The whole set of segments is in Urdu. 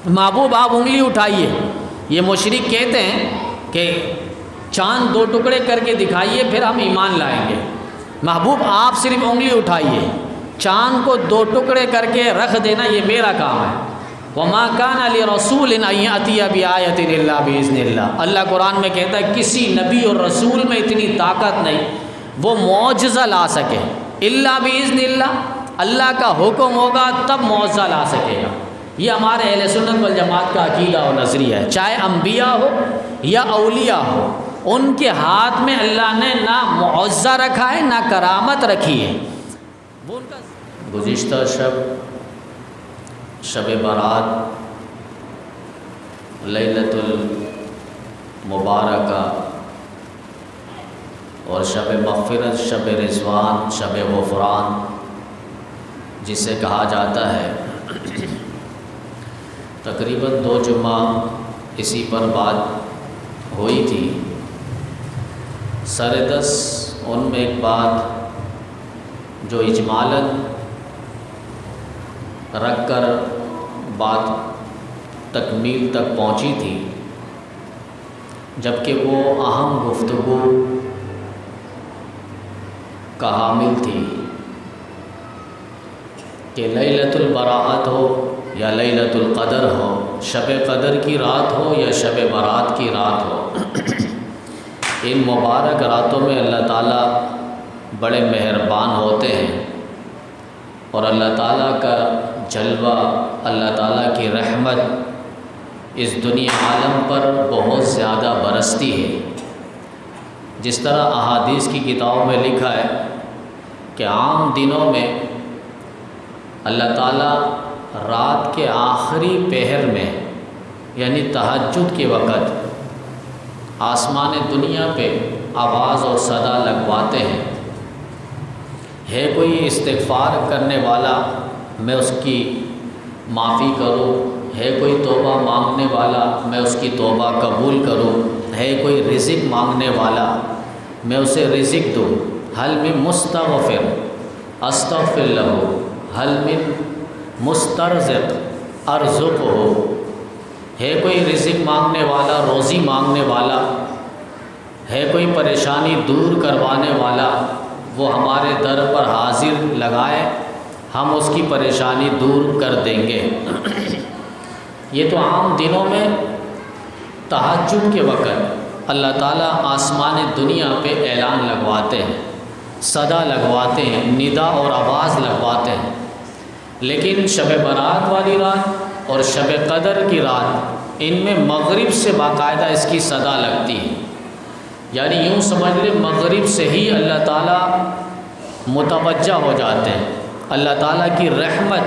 محبوب آپ انگلی اٹھائیے، یہ مشرک کہتے ہیں کہ چاند 2 ٹکڑے کر کے دکھائیے پھر ہم ایمان لائیں گے۔ محبوب آپ صرف انگلی اٹھائیے، چاند کو 2 ٹکڑے کر کے رکھ دینا یہ میرا کام ہے۔ وما کان لرسول ان یأتی بآیۃ الا باذن اللہ، اللہ قرآن میں کہتا ہے کسی نبی اور رسول میں اتنی طاقت نہیں وہ معجزہ لا سکے، الا باذن اللہ، اللہ کا حکم ہوگا تب معجزہ لا سکے گا۔ یہ ہمارے اہل سنت والجماعت کا عقیدہ اور نظریہ ہے، چاہے انبیاء ہو یا اولیاء ہو، ان کے ہاتھ میں اللہ نے نہ معجزہ رکھا ہے نہ کرامت رکھی ہے۔ وہ ان کا گزشتہ شب برات، لیلۃ المبارکہ اور شب مغفرت، شب رضوان، شب غفران جسے کہا جاتا ہے، تقریباً 2 جمعہ اسی پر بات ہوئی تھی۔ سر 10 ان میں ایک بات جو اجمالاً رکھ کر بات تکمیل تک پہنچی تھی، جبکہ وہ اہم گفتگو کا حامل تھی کہ لیلۃ البراءت ہو یا لیلۃ القدر ہو، شب قدر کی رات ہو یا شب برات کی رات ہو، ان مبارک راتوں میں اللہ تعالیٰ بڑے مہربان ہوتے ہیں اور اللہ تعالیٰ کا جلوہ، اللہ تعالیٰ کی رحمت اس دنیا عالم پر بہت زیادہ برستی ہے۔ جس طرح احادیث کی کتابوں میں لکھا ہے کہ عام دنوں میں اللہ تعالیٰ رات کے آخری پہر میں یعنی تہجد کے وقت آسمان دنیا پہ آواز اور صدا لگواتے ہیں، ہے کوئی استغفار کرنے والا میں اس کی معافی کروں، ہے کوئی توبہ مانگنے والا میں اس کی توبہ قبول کروں، ہے کوئی رزق مانگنے والا میں اسے رزق دوں، حل من مستغفر استغفر لہ، حل من مسترزق ارزقہ، ہے کوئی رزق مانگنے والا، روزی مانگنے والا، ہے کوئی پریشانی دور کروانے والا، وہ ہمارے در پر حاضر لگائے، ہم اس کی پریشانی دور کر دیں گے۔ یہ تو عام دنوں میں تہجد کے وقت اللہ تعالیٰ آسمان دنیا پہ اعلان لگواتے ہیں، صدا لگواتے ہیں، ندا اور آواز لگواتے ہیں۔ لیکن شب برات والی رات اور شب قدر کی رات، ان میں مغرب سے باقاعدہ اس کی صدا لگتی ہے، یعنی یوں سمجھ لیں مغرب سے ہی اللہ تعالیٰ متوجہ ہو جاتے ہیں، اللہ تعالیٰ کی رحمت،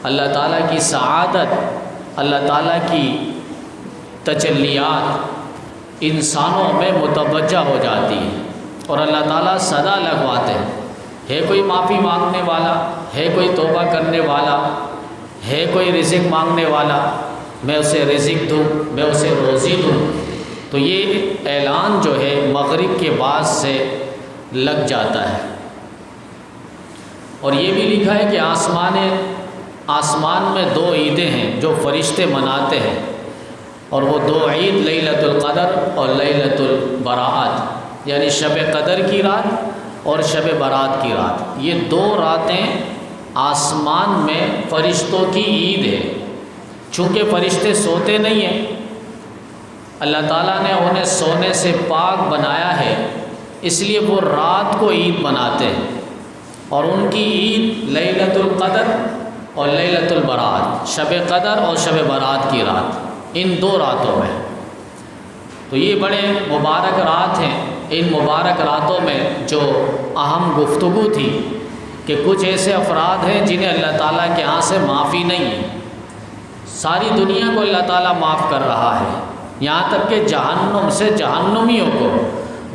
اللہ تعالیٰ کی سعادت، اللہ تعالیٰ کی تجلیات انسانوں میں متوجہ ہو جاتی ہیں اور اللہ تعالیٰ صدا لگواتے ہیں، ہے کوئی معافی مانگنے والا، ہے کوئی توبہ کرنے والا، ہے کوئی رزق مانگنے والا میں اسے رزق دوں، میں اسے روزی دوں۔ تو یہ اعلان جو ہے مغرب کے بعد سے لگ جاتا ہے۔ اور یہ بھی لکھا ہے کہ آسمان میں 2 عیدیں ہیں جو فرشتے مناتے ہیں، اور وہ 2 عید لیلۃ القدر اور لیلۃ البراءت، یعنی شب قدر کی رات اور شب برات کی رات۔ یہ 2 راتیں آسمان میں فرشتوں کی عید ہے۔ چونکہ فرشتے سوتے نہیں ہیں، اللہ تعالیٰ نے انہیں سونے سے پاک بنایا ہے، اس لیے وہ رات کو عید بناتے ہیں، اور ان کی عید لیلۃ القدر اور لیلۃ البراءت، شب قدر اور شب برات کی رات، ان 2 راتوں میں۔ تو یہ بڑے مبارک رات ہیں۔ ان مبارک راتوں میں جو اہم گفتگو تھی کہ کچھ ایسے افراد ہیں جنہیں اللہ تعالیٰ کے ہاں سے معافی نہیں ہے، ساری دنیا کو اللہ تعالیٰ معاف کر رہا ہے، یہاں تک کہ جہنم سے جہنمیوں کو،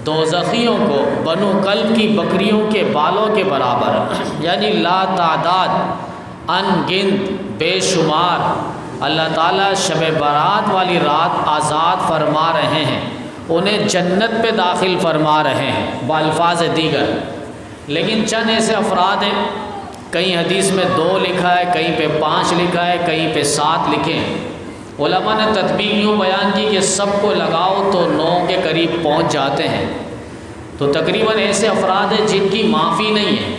دوزخیوں کو بنو کلب کی بکریوں کے بالوں کے برابر، یعنی لا تعداد، ان گنت، بے شمار اللہ تعالیٰ شب برات والی رات آزاد فرما رہے ہیں، انہیں جنت پہ داخل فرما رہے ہیں بالفاظ دیگر۔ لیکن چند ایسے افراد ہیں، کہیں حدیث میں 2 لکھا ہے، کہیں پہ 5 لکھا ہے، کہیں پہ 7 لکھے ہیں، علماء نے تطبیق یوں بیان کی کہ سب کو لگاؤ تو 9 کے قریب پہنچ جاتے ہیں، تو تقریباً ایسے افراد ہیں جن کی معافی نہیں ہے،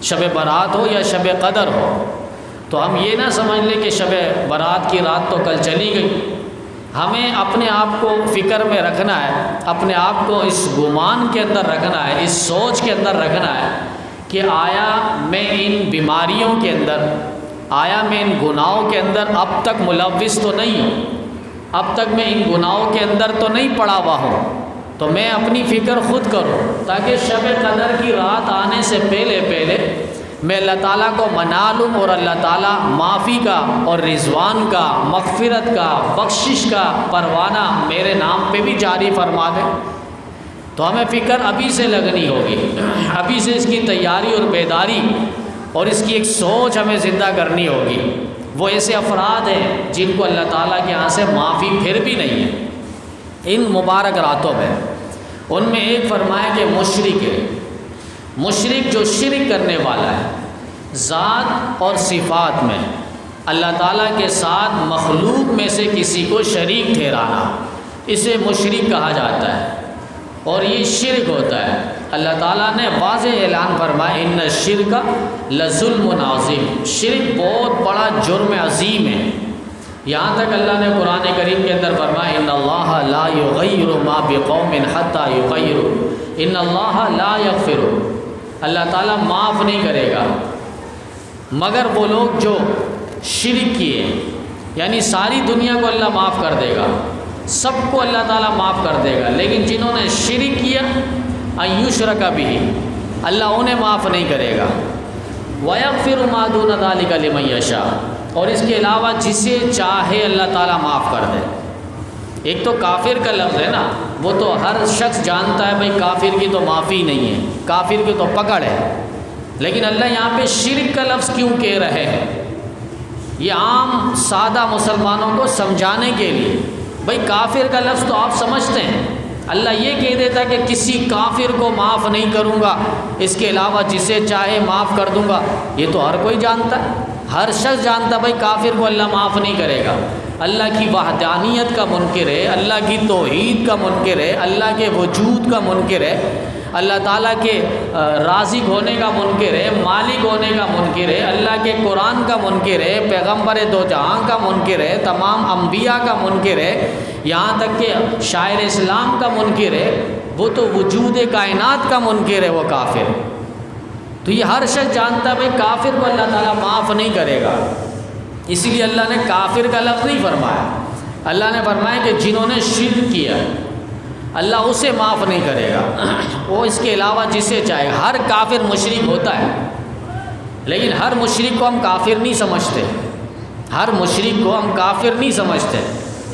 شب برات ہو یا شب قدر ہو۔ تو ہم یہ نہ سمجھ لیں کہ شب برات کی رات تو کل چلی گئی۔ ہمیں اپنے آپ کو فکر میں رکھنا ہے، اپنے آپ کو اس گمان کے اندر رکھنا ہے، اس سوچ کے اندر رکھنا ہے کہ آیا میں ان بیماریوں کے اندر، آیا میں ان گناہوں کے اندر اب تک ملوث تو نہیں ہوں، اب تک میں ان گناہوں کے اندر تو نہیں پڑا ہوا ہوں۔ تو میں اپنی فکر خود کروں تاکہ شب قدر کی رات آنے سے پہلے میں اللہ تعالیٰ کو منا لوں، اور اللہ تعالیٰ معافی کا اور رضوان کا، مغفرت کا، بخشش کا پروانہ میرے نام پہ بھی جاری فرما دے۔ تو ہمیں فکر ابھی سے لگنی ہوگی، ابھی سے اس کی تیاری اور بیداری اور اس کی ایک سوچ ہمیں زندہ کرنی ہوگی۔ وہ ایسے افراد ہیں جن کو اللہ تعالیٰ کے یہاں سے معافی پھر بھی نہیں ہے ان مبارک راتوں میں۔ ان میں ایک فرمایا کہ مشرک ہے، مشرک جو شرک کرنے والا ہے ذات اور صفات میں، اللہ تعالیٰ کے ساتھ مخلوق میں سے کسی کو شریک ٹھہرانا، اسے مشرک کہا جاتا ہے، اور یہ شرک ہوتا ہے۔ اللہ تعالیٰ نے واضح اعلان فرمایا ان الشرک لظلم عظیم، شرک بہت بڑا جرم عظیم ہے۔ یہاں تک اللہ نے قرآن کریم کے اندر فرمایا ان اللہ لا یغیر ما بقوم حتی یغیروا، ان اللہ لا یغفر، اللہ تعالیٰ معاف نہیں کرے گا مگر وہ لوگ جو شرک کیے، یعنی ساری دنیا کو اللہ معاف کر دے گا، سب کو اللہ تعالیٰ معاف کر دے گا، لیکن جنہوں نے شرک کیا ان یشرک بہ، اللہ انہیں معاف نہیں کرے گا۔ وَيَغْفِرُ مَا دُونَ ذَلِكَ لِمَن يَشَاءُ، اور اس کے علاوہ جسے چاہے اللہ تعالیٰ معاف کر دے۔ ایک تو کافر کا لفظ ہے نا، وہ تو ہر شخص جانتا ہے بھائی کافر کی تو معافی نہیں ہے، کافر کی تو پکڑ ہے، لیکن اللہ یہاں پہ شرک کا لفظ کیوں کہہ رہے ہیں؟ یہ عام سادہ مسلمانوں کو سمجھانے کے لیے۔ بھائی کافر کا لفظ تو آپ سمجھتے ہیں، اللہ یہ کہہ دیتا کہ کسی کافر کو معاف نہیں کروں گا، اس کے علاوہ جسے چاہے معاف کر دوں گا، یہ تو ہر کوئی جانتا ہے، ہر شخص جانتا ہے بھائی کافر کو اللہ معاف نہیں کرے گا۔ اللہ کی وحدانیت کا منکر ہے، اللہ کی توحید کا منکر ہے، اللہ کے وجود کا منکر ہے، اللہ تعالیٰ کے رازق ہونے کا منکر ہے، مالک ہونے کا منکر ہے، اللہ کے قرآن کا منکر ہے، پیغمبر دو جہاں کا منکر ہے، تمام انبیاء کا منکر ہے، یہاں تک کہ شاعر اسلام کا منکر ہے، وہ تو وجود کائنات کا منکر ہے وہ کافر۔ تو یہ ہر شخص جانتا ہے بھائی کافر کو اللہ تعالیٰ معاف نہیں کرے گا، اسی لیے اللہ نے کافر کا لفظ نہیں فرمایا، اللہ نے فرمایا کہ جنہوں نے شرک کیا اللہ اسے معاف نہیں کرے گا، وہ اس کے علاوہ جسے چاہے گا۔ ہر کافر مشرک ہوتا ہے، لیکن ہر مشرک کو ہم کافر نہیں سمجھتے، ہر مشرک کو ہم کافر نہیں سمجھتے۔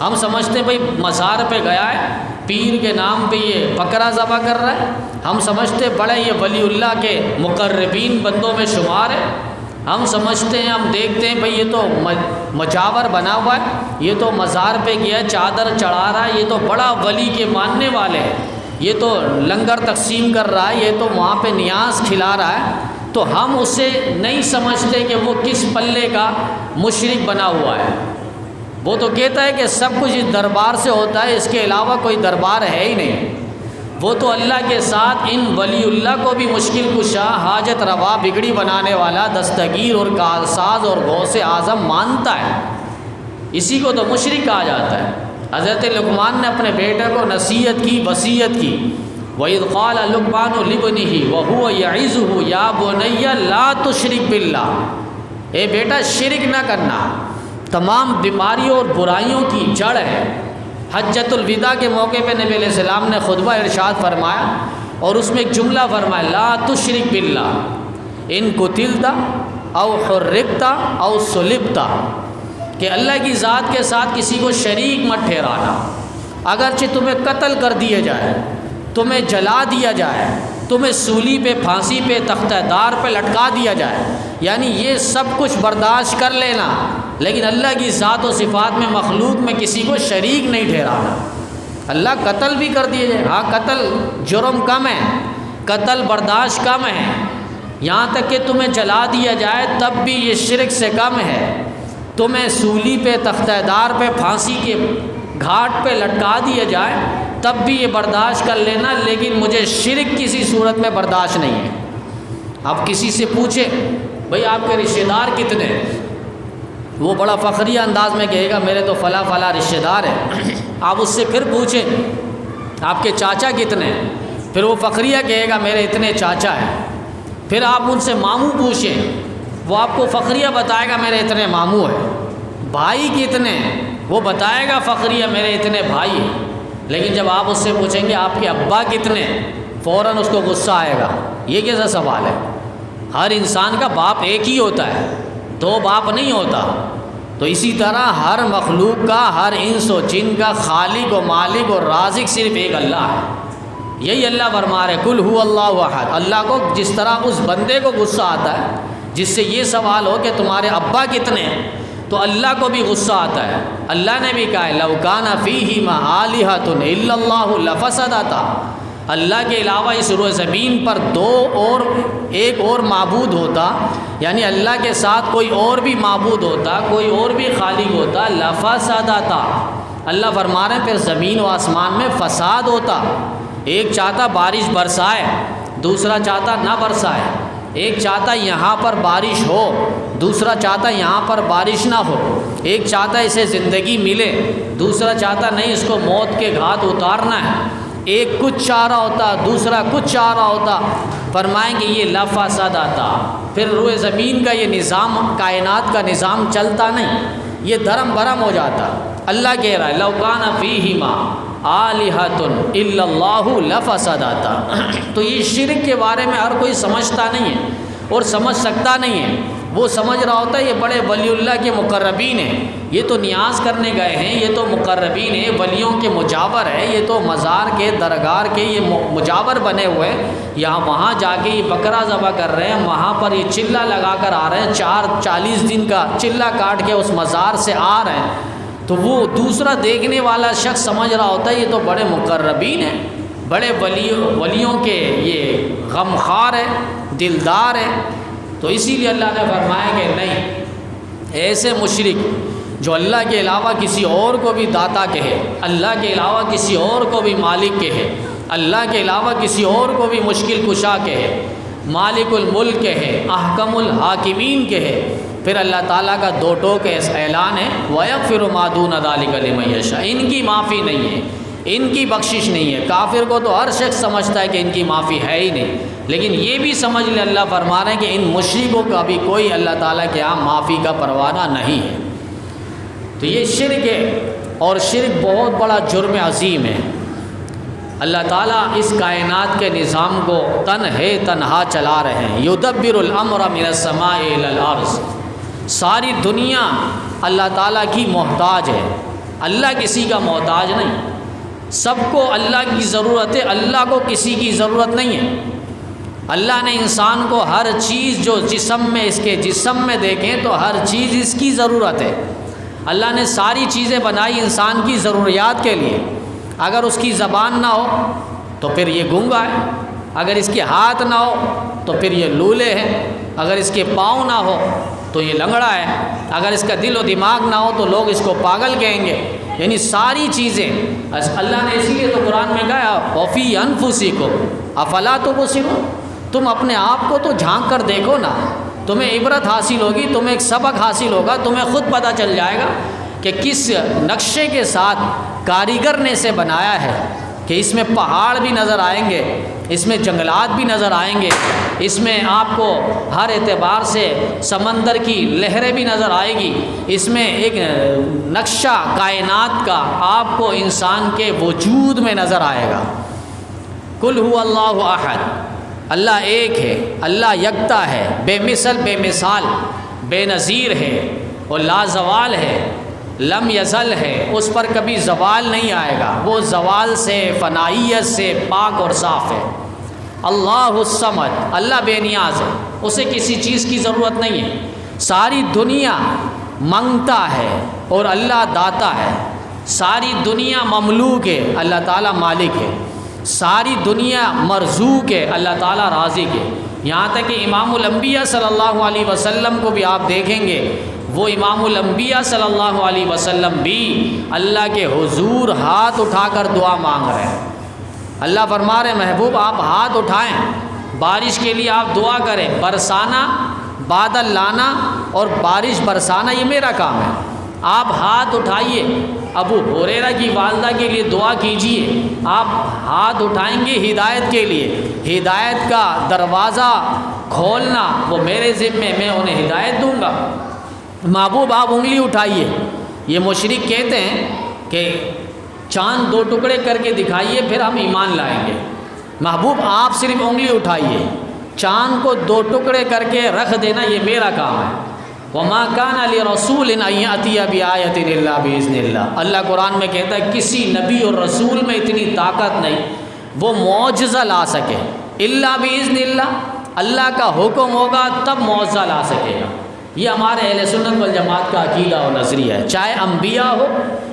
ہم سمجھتے ہیں بھائی مزار پہ گیا ہے، پیر کے نام پہ یہ بکرا ذبح کر رہا ہے، ہم سمجھتے بڑے یہ ولی اللہ کے مقربین بندوں میں شمار ہے، ہم سمجھتے ہیں، ہم دیکھتے ہیں بھئی یہ تو مجاور بنا ہوا ہے، یہ تو مزار پہ گیا چادر چڑھا رہا ہے، یہ تو بڑا ولی کے ماننے والے ہیں، یہ تو لنگر تقسیم کر رہا ہے، یہ تو وہاں پہ نیاز کھلا رہا ہے، تو ہم اسے نہیں سمجھتے کہ وہ کس پلے کا مشرک بنا ہوا ہے۔ وہ تو کہتا ہے کہ سب کچھ اس دربار سے ہوتا ہے، اس کے علاوہ کوئی دربار ہے ہی نہیں۔ وہ تو اللہ کے ساتھ ان ولی اللہ کو بھی مشکل کشا، حاجت روا، بگڑی بنانے والا، دستگیر اور کارساز اور غوث اعظم مانتا ہے، اسی کو تو مشرک کہا جاتا ہے۔ حضرت لقمان نے اپنے بیٹے کو نصیحت کی، وصیت کی، وَإِذْ قَالَ لُقْمَانُ لِابْنِهِ وَهُوَ يَعِظُهُ يَا بُنَيَّ لَا تُشْرِكْ بِاللَّهِ، اے بیٹا شرک نہ کرنا، تمام بیماریوں اور برائیوں کی جڑ ہے۔ حجۃ الوداع کے موقع پہ نبی علیہ السلام نے خطبہ ارشاد فرمایا، اور اس میں ایک جملہ فرمایا، لا تشرک باللہ ان قتلت او حرقت او صلبت، کہ اللہ کی ذات کے ساتھ کسی کو شریک مت ٹھہرانا، اگرچہ تمہیں قتل کر دیا جائے، تمہیں جلا دیا جائے، تمہیں سولی پہ، پھانسی پہ، تختہ دار پہ لٹکا دیا جائے، یعنی یہ سب کچھ برداشت کر لینا، لیکن اللہ کی ذات و صفات میں، مخلوق میں کسی کو شریک نہیں ٹھہرانا۔ اللہ قتل بھی کر دیے جائے، ہاں قتل جرم کم ہے، قتل برداشت کم ہے، یہاں تک کہ تمہیں جلا دیا جائے تب بھی یہ شرک سے کم ہے، تمہیں سولی پہ، تختہ دار پہ، پھانسی کے گھاٹ پہ لٹکا دیا جائے تب بھی یہ برداشت کر لینا، لیکن مجھے شرک کسی صورت میں برداشت نہیں ہے۔ آپ کسی سے پوچھیں بھئی آپ کے رشتہ دار کتنے ہیں، وہ بڑا فخریہ انداز میں کہے گا میرے تو فلاں فلاں رشتہ دار ہیں۔ آپ اس سے پھر پوچھیں آپ کے چاچا کتنے ہیں، پھر وہ فخریہ کہے گا میرے اتنے چاچا ہیں۔ پھر آپ ان سے ماموں پوچھیں، وہ آپ کو فخریہ بتائے گا میرے اتنے ماموں ہیں۔ بھائی کتنے ہیں، وہ بتائے گا فخریہ میرے اتنے بھائی ہیں۔ لیکن جب آپ اس سے پوچھیں گے آپ کے ابا کتنے ہیں، فوراً اس کو غصہ آئے گا، یہ کیسا سوال ہے؟ ہر انسان کا باپ ایک ہی ہوتا ہے، دو باپ نہیں ہوتا۔ تو اسی طرح ہر مخلوق کا، ہر انس و جن کا خالق و مالک اور رازق صرف ایک اللہ ہے۔ یہی اللہ فرما رہے قل هو اللہ احد۔ اللہ کو جس طرح اس بندے کو غصہ آتا ہے جس سے یہ سوال ہو کہ تمہارے ابا کتنے ہیں، تو اللہ کو بھی غصہ آتا ہے۔ اللہ نے بھی کہا ہے لو کان فیہما آلہۃ الا اللہ لفسدتا، اللہ کے علاوہ اس روئے زمین پر ایک اور معبود ہوتا، یعنی اللہ کے ساتھ کوئی اور بھی معبود ہوتا، کوئی اور بھی خالق ہوتا، لفسدتا، اللہ فرما رہے ہیں پھر زمین و آسمان میں فساد ہوتا۔ ایک چاہتا بارش برسائے، دوسرا چاہتا نہ برسائے، ایک چاہتا یہاں پر بارش ہو، دوسرا چاہتا یہاں پر بارش نہ ہو، ایک چاہتا اسے زندگی ملے، دوسرا چاہتا نہیں اس کو موت کے گھات اتارنا ہے۔ ایک کچھ چاہ رہا ہوتا، دوسرا کچھ چاہ رہا ہوتا۔ فرمائیں کہ یہ لفساد آتا، پھر روئے زمین کا یہ نظام، کائنات کا نظام چلتا نہیں، یہ دھرم برہم ہو جاتا۔ اللہ کہہ رہا ہے لو کان فیہما آلہۃ الا اللہ لفسدتا۔ تو یہ شرک کے بارے میں ہر کوئی سمجھتا نہیں ہے اور سمجھ سکتا نہیں ہے۔ وہ سمجھ رہا ہوتا ہے یہ بڑے ولی اللہ کے مقربین ہیں، یہ تو نیاز کرنے گئے ہیں، یہ تو مقربین ہیں، ولیوں کے مجاور ہیں، یہ تو مزار کے درگاہ کے یہ مجاور بنے ہوئے ہیں، یہاں وہاں جا کے یہ بکرا ذبح کر رہے ہیں، وہاں پر یہ چلہ لگا کر آ رہے ہیں، 40 دن کا چلہ کاٹ کے اس مزار سے آ رہے ہیں۔ تو وہ دوسرا دیکھنے والا شخص سمجھ رہا ہوتا ہے یہ تو بڑے مقربین ہیں، بڑے ولیوں کے یہ غمخوار ہیں، دلدار ہیں۔ تو اسی لیے اللہ نے فرمایا کہ نہیں، ایسے مشرک جو اللہ کے علاوہ کسی اور کو بھی داتا کہے، اللہ کے علاوہ کسی اور کو بھی مالک کہے، اللہ کے علاوہ کسی اور کو بھی مشکل کشا کہے، مالک الملک کہے، احکم الحاکمین کہے، پھر اللہ تعالیٰ کا دو ٹوک اعلان ہے وَيَغْفِرُ مَا دُونَ ذَلِكَ لِمَن يَشَاءُ۔ ان کی معافی نہیں ہے، ان کی بخشش نہیں ہے۔ کافر کو تو ہر شخص سمجھتا ہے کہ ان کی معافی ہے ہی نہیں، لیکن یہ بھی سمجھ لے اللہ فرما رہے ہیں کہ ان مشرکوں کا بھی کوئی اللہ تعالیٰ کے ہاں معافی کا پروانہ نہیں ہے۔ تو یہ شرک ہے، اور شرک بہت بڑا جرم عظیم ہے۔ اللہ تعالیٰ اس کائنات کے نظام کو تنہا چلا رہے ہیں۔ یدبر الامر من السماء الی الارض، ساری دنیا اللہ تعالیٰ کی محتاج ہے، اللہ کسی کا محتاج نہیں، سب کو اللہ کی ضرورت ہے، اللہ کو کسی کی ضرورت نہیں ہے۔ اللہ نے انسان کو ہر چیز جو جسم میں، اس کے جسم میں دیکھیں تو ہر چیز اس کی ضرورت ہے۔ اللہ نے ساری چیزیں بنائی انسان کی ضروریات کے لیے۔ اگر اس کی زبان نہ ہو تو پھر یہ گونگا ہے، اگر اس کے ہاتھ نہ ہو تو پھر یہ لولے ہیں، اگر اس کے پاؤں نہ ہو تو یہ لنگڑا ہے، اگر اس کا دل و دماغ نہ ہو تو لوگ اس کو پاگل کہیں گے۔ یعنی ساری چیزیں اللہ نے اسی لیے تو قرآن میں کہا وَفِي أَنفُسِكُمْ أَفَلَا تُبْصِرُونَ، تم اپنے آپ کو تو جھانک کر دیکھو نا، تمہیں عبرت حاصل ہوگی، تمہیں ایک سبق حاصل ہوگا، تمہیں خود پتہ چل جائے گا کہ کس نقشے کے ساتھ کاریگر نے اسے بنایا ہے، کہ اس میں پہاڑ بھی نظر آئیں گے، اس میں جنگلات بھی نظر آئیں گے، اس میں آپ کو ہر اعتبار سے سمندر کی لہریں بھی نظر آئے گی، اس میں ایک نقشہ کائنات کا آپ کو انسان کے وجود میں نظر آئے گا۔ قل هو اللہ احد، اللہ ایک ہے، اللہ یکتا ہے، بے مثل بے مثال، بے نظیر ہے اور لازوال ہے، لم یزل ہے، اس پر کبھی زوال نہیں آئے گا، وہ زوال سے، فنائیت سے پاک اور صاف ہے۔ اللہ الصمد، اللہ بے نیاز ہے، اسے کسی چیز کی ضرورت نہیں ہے۔ ساری دنیا منگتا ہے اور اللہ داتا ہے، ساری دنیا مملوک ہے، اللہ تعالیٰ مالک ہے، ساری دنیا مرزوق ہے، اللہ تعالیٰ رازق ہے۔ یہاں تک کہ امام الانبیاء صلی اللہ علیہ وسلم کو بھی آپ دیکھیں گے، وہ امام الانبیاء صلی اللہ علیہ وسلم بھی اللہ کے حضور ہاتھ اٹھا کر دعا مانگ رہے ہیں۔ اللہ فرما رہے محبوب آپ ہاتھ اٹھائیں، بارش کے لیے آپ دعا کریں، برسانا، بادل لانا اور بارش برسانا یہ میرا کام ہے، آپ ہاتھ اٹھائیے۔ ابو ہریرہ کی والدہ کے لیے دعا کیجئے، آپ ہاتھ اٹھائیں گے ہدایت کے لیے، ہدایت کا دروازہ کھولنا وہ میرے ذمے، میں انہیں ہدایت دوں گا۔ محبوب آپ انگلی اٹھائیے۔ یہ مشرک کہتے ہیں کہ چاند 2 ٹکڑے کر کے دکھائیے پھر ہم ایمان لائیں گے۔ محبوب آپ صرف انگلی اٹھائیے، چاند کو 2 ٹکڑے کر کے رکھ دینا یہ میرا کام ہے۔ وما کان لرسول ان یأتی بآیۃ الا باذن اللہ، اللہ قرآن میں کہتا ہے کسی نبی اور رسول میں اتنی طاقت نہیں وہ معجزہ لا سکے، الا باذن اللہ، اللہ کا حکم ہوگا تب معجزہ لا سکے گا۔ یہ ہمارے اہل سنت والجماعت کا عقیدہ و نظریہ ہے، چاہے انبیاء ہو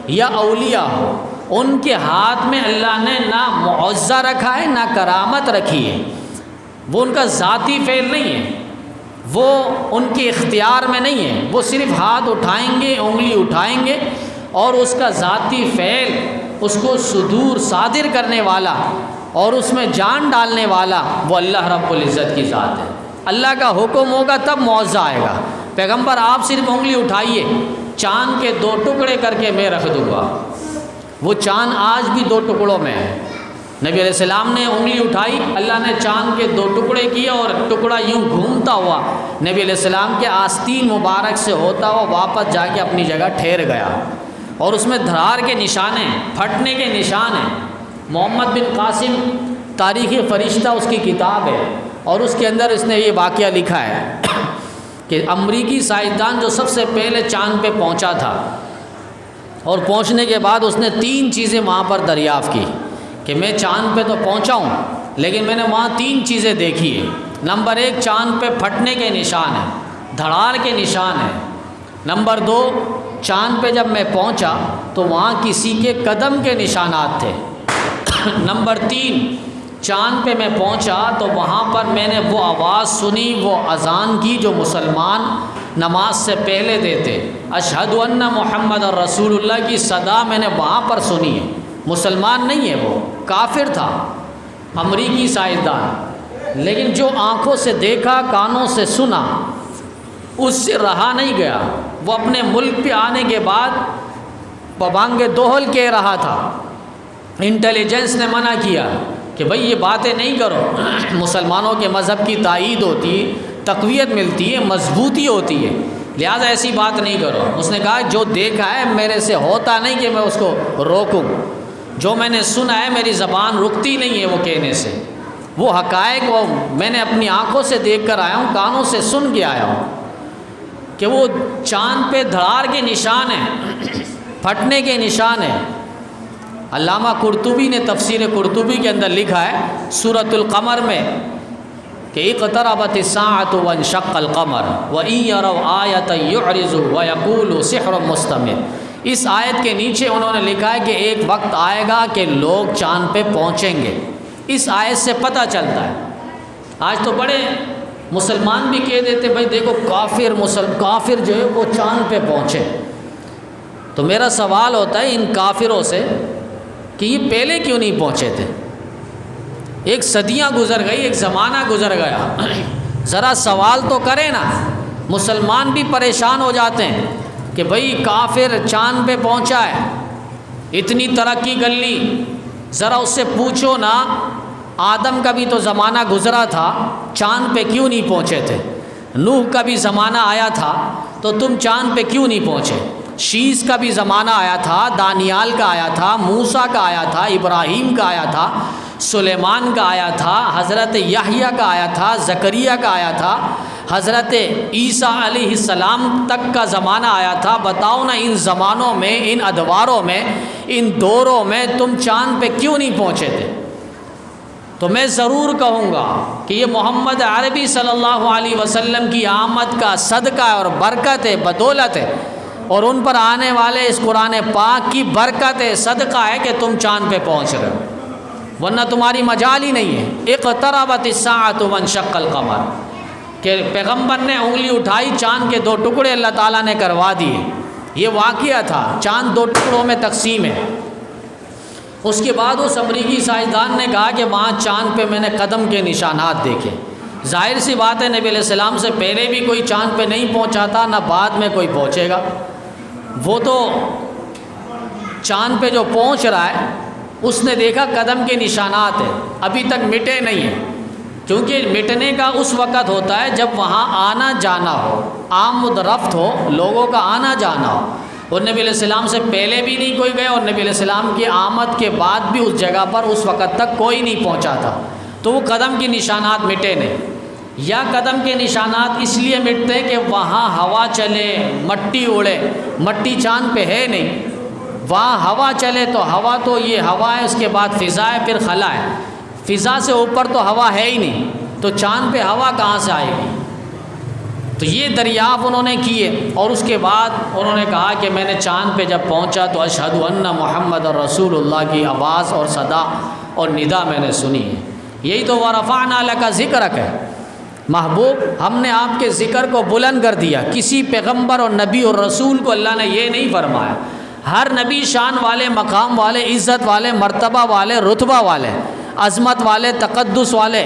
یا اولیاء ہو، ان کے ہاتھ میں اللہ نے نہ معجزہ رکھا ہے نہ کرامت رکھی ہے، وہ ان کا ذاتی فعل نہیں ہے، وہ ان کے اختیار میں نہیں ہے، وہ صرف ہاتھ اٹھائیں گے، انگلی اٹھائیں گے، اور اس کا ذاتی فعل، اس کو صادر کرنے والا اور اس میں جان ڈالنے والا وہ اللہ رب العزت کی ذات ہے۔ اللہ کا حکم ہوگا تب معجزہ آئے گا۔ پیغمبر آپ صرف انگلی اٹھائیے، چاند کے 2 ٹکڑے کر کے میں رکھ دوں گا۔ وہ چاند آج بھی 2 ٹکڑوں میں ہے۔ نبی علیہ السلام نے انگلی اٹھائی، اللہ نے چاند کے 2 ٹکڑے کیے اور ٹکڑا یوں گھومتا ہوا نبی علیہ السلام کے آستین مبارک سے ہوتا ہوا واپس جا کے اپنی جگہ ٹھہر گیا، اور اس میں دھرار کے نشان ہیں، پھٹنے کے نشان ہیں۔ محمد بن قاسم تاریخ فرشتہ اس کی کتاب ہے، اور اس کے اندر اس نے یہ واقعہ لکھا ہے کہ امریکی سائنسدان جو سب سے پہلے چاند پہ پہنچا تھا، اور پہنچنے کے بعد اس نے 3 چیزیں وہاں پر دریافت کی کہ میں چاند پہ تو پہنچا ہوں لیکن میں نے وہاں 3 چیزیں دیکھی ہیں۔ نمبر 1 چاند پہ پھٹنے کے نشان ہیں، دھڑار کے نشان ہیں۔ نمبر 2 چاند پہ جب میں پہنچا تو وہاں کسی کے قدم کے نشانات تھے۔ نمبر 3 چاند پہ میں پہنچا تو وہاں پر میں نے وہ آواز سنی، وہ اذان کی جو مسلمان نماز سے پہلے دیتے، اشہد ان محمد رسول اللہ کی صدا میں نے وہاں پر سنی ہے۔ مسلمان نہیں ہے، وہ کافر تھا، امریکی سائنسدان، لیکن جو آنکھوں سے دیکھا، کانوں سے سنا، اس سے رہا نہیں گیا۔ وہ اپنے ملک پہ آنے کے بعد ببانگ دوہل کہہ رہا تھا، انٹیلیجنس نے منع کیا کہ بھئی یہ باتیں نہیں کرو، مسلمانوں کے مذہب کی تائید ہوتی ہے، تقویت ملتی ہے، مضبوطی ہوتی ہے، لہٰذا ایسی بات نہیں کرو۔ اس نے کہا جو دیکھا ہے میرے سے ہوتا نہیں کہ میں اس کو روکوں، جو میں نے سنا ہے میری زبان رکتی نہیں ہے وہ کہنے سے، وہ حقائق وہ میں نے اپنی آنکھوں سے دیکھ کر آیا ہوں، کانوں سے سن کے آیا ہوں کہ وہ چاند پہ دھڑار کے نشان ہیں، پھٹنے کے نشان ہیں۔ علامہ قرطبی نے تفسیر قرطبی کے اندر لکھا ہے سورۃ القمر میں کہ اقتربت الساعۃ وانشق القمر وإن يروا آیۃ یعرضوا ویقولوا سحر مستمر۔ اس آیت کے نیچے انہوں نے لکھا ہے کہ ایک وقت آئے گا کہ لوگ چاند پہ پہنچیں گے۔ اس آیت سے پتہ چلتا ہے، آج تو بڑے مسلمان بھی کہہ دیتے بھائی دیکھو کافر جو ہے وہ چاند پہ پہنچے۔ تو میرا سوال ہوتا ہے ان کافروں سے کہ یہ پہلے کیوں نہیں پہنچے تھے؟ ایک صدیاں گزر گئی، ایک زمانہ گزر گیا، ذرا سوال تو کریں نا۔ مسلمان بھی پریشان ہو جاتے ہیں کہ بھئی کافر چاند پہ پہنچا ہے، اتنی ترقی کر لی، ذرا اس سے پوچھو نا آدم کا بھی تو زمانہ گزرا تھا، چاند پہ کیوں نہیں پہنچے تھے؟ نوح کا بھی زمانہ آیا تھا تو تم چاند پہ کیوں نہیں پہنچے؟ شیس کا بھی زمانہ آیا تھا، دانیال کا آیا تھا، موسیٰ کا آیا تھا، ابراہیم کا آیا تھا، سلیمان کا آیا تھا، حضرت یحییٰ کا آیا تھا، زکریہ کا آیا تھا، حضرت عیسیٰ علیہ السلام تک کا زمانہ آیا تھا۔ بتاؤ نا ان زمانوں میں، ان ادواروں میں، ان دوروں میں تم چاند پہ کیوں نہیں پہنچے تھے؟ تو میں ضرور کہوں گا کہ یہ محمد عربی صلی اللہ علیہ وسلم کی آمد کا صدقہ اور برکت ہے، بدولت ہے، اور ان پر آنے والے اس قرآن پاک کی برکت ہے، صدقہ ہے کہ تم چاند پہ پہنچ رہے ہو، ورنہ تمہاری مجال ہی نہیں ہے۔ اقتربت الساعۃ وانشق القمر۔ کہ پیغمبر نے انگلی اٹھائی، چاند کے 2 ٹکڑے اللہ تعالیٰ نے کروا دیے۔ یہ واقعہ تھا، چاند 2 ٹکڑوں میں تقسیم ہے۔ اس کے بعد اس امریکی سائنسدان نے کہا کہ وہاں چاند پہ میں نے قدم کے نشانات دیکھے۔ ظاہر سی بات ہے نبی علیہ السلام سے پہلے بھی کوئی چاند پہ نہیں پہنچا تھا، نہ بعد میں کوئی پہنچے گا۔ وہ تو چاند پہ جو پہنچ رہا ہے اس نے دیکھا قدم کے نشانات ہیں، ابھی تک مٹے نہیں ہیں، کیونکہ مٹنے کا اس وقت ہوتا ہے جب وہاں آنا جانا ہو، آمد رفت ہو، لوگوں کا آنا جانا ہو۔ اور نبی علیہ السلام سے پہلے بھی نہیں کوئی گئے، اور نبی علیہ السلام کی آمد کے بعد بھی اس جگہ پر اس وقت تک کوئی نہیں پہنچا تھا، تو وہ قدم کے نشانات مٹے نہیں۔ یا قدم کے نشانات اس لیے مٹتے کہ وہاں ہوا چلے، مٹی اڑے، مٹی چاند پہ ہے نہیں، وہاں ہوا چلے تو ہوا تو یہ ہوا ہے، اس کے بعد فضا ہے، پھر خلا ہے، فضا سے اوپر تو ہوا ہے ہی نہیں، تو چاند پہ ہوا کہاں سے آئے گی؟ تو یہ دریافت انہوں نے کیے، اور اس کے بعد انہوں نے کہا کہ میں نے چاند پہ جب پہنچا تو اشہد ان محمد رسول اللہ کی آواز اور صدا اور ندا میں نے سنی ہے۔ یہی تو ورفعنا لک ذکرک ہے، محبوب ہم نے آپ کے ذکر کو بلند کر دیا۔ کسی پیغمبر اور نبی اور رسول کو اللہ نے یہ نہیں فرمایا۔ ہر نبی شان والے، مقام والے، عزت والے، مرتبہ والے، رتبہ والے، عظمت والے، تقدس والے،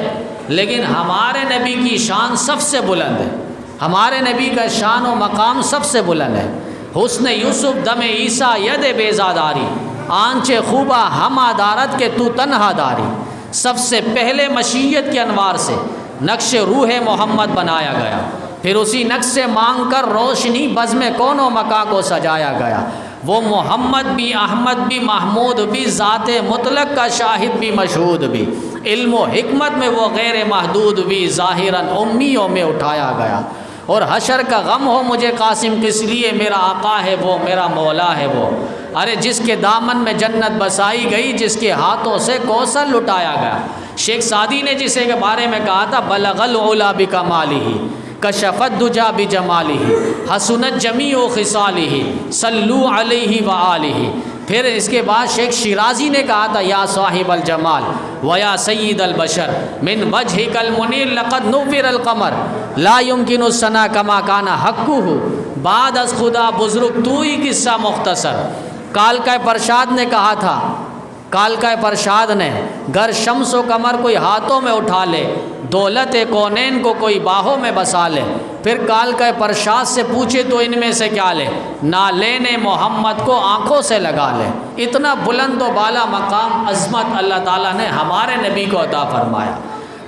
لیکن ہمارے نبی کی شان سب سے بلند ہے، ہمارے نبی کا شان و مقام سب سے بلند ہے۔ حسن یوسف دم عیسیٰ ید بیزاداری، آنچ خوبہ ہم عدارت کے تو تنہا داری۔ سب سے پہلے مشیت کے انوار سے نقش روح محمد بنایا گیا، پھر اسی نقش سے مانگ کر روشنی بزم کون و مکا کو سجایا گیا۔ وہ محمد بھی، احمد بھی، محمود بھی، ذات مطلق کا شاہد بھی، مشہود بھی، علم و حکمت میں وہ غیر محدود بھی، ظاہراً امیوں میں اٹھایا گیا۔ اور حشر کا غم ہو مجھے قاسم کس لیے، میرا آقا ہے وہ، میرا مولا ہے وہ۔ ارے جس کے دامن میں جنت بسائی گئی، جس کے ہاتھوں سے کوثر لٹایا گیا۔ شیخ سعدی نے جسے کے بارے میں کہا تھا بلغ العلا بکمالہ کشف الدجی بجمالہ حسنت جمیع خصالہ صلو علیہ وآلہ۔ پھر اس کے بعد شیخ شیرازی نے کہا تھا یا صاحب الجمال و یا سید البشر من وجہک المنیر لقد نور القمر لا یمکن الثنا کما کان حقہ بعد از خدا بزرگ تو ہی قصہ مختصر۔ کالکہ پرشاد نے کہا تھا، کالکہ پرشاد نے گر شمس و قمر کوئی ہاتھوں میں اٹھا لے، دولت کونین کو کوئی باہوں میں بسا لے۔ پھر کالکہ پرشاد سے پوچھے تو ان میں سے کیا لے، نالین محمد کو آنکھوں سے لگا لے۔ اتنا بلند و بالا مقام، عظمت اللہ تعالیٰ نے ہمارے نبی کو عطا فرمایا۔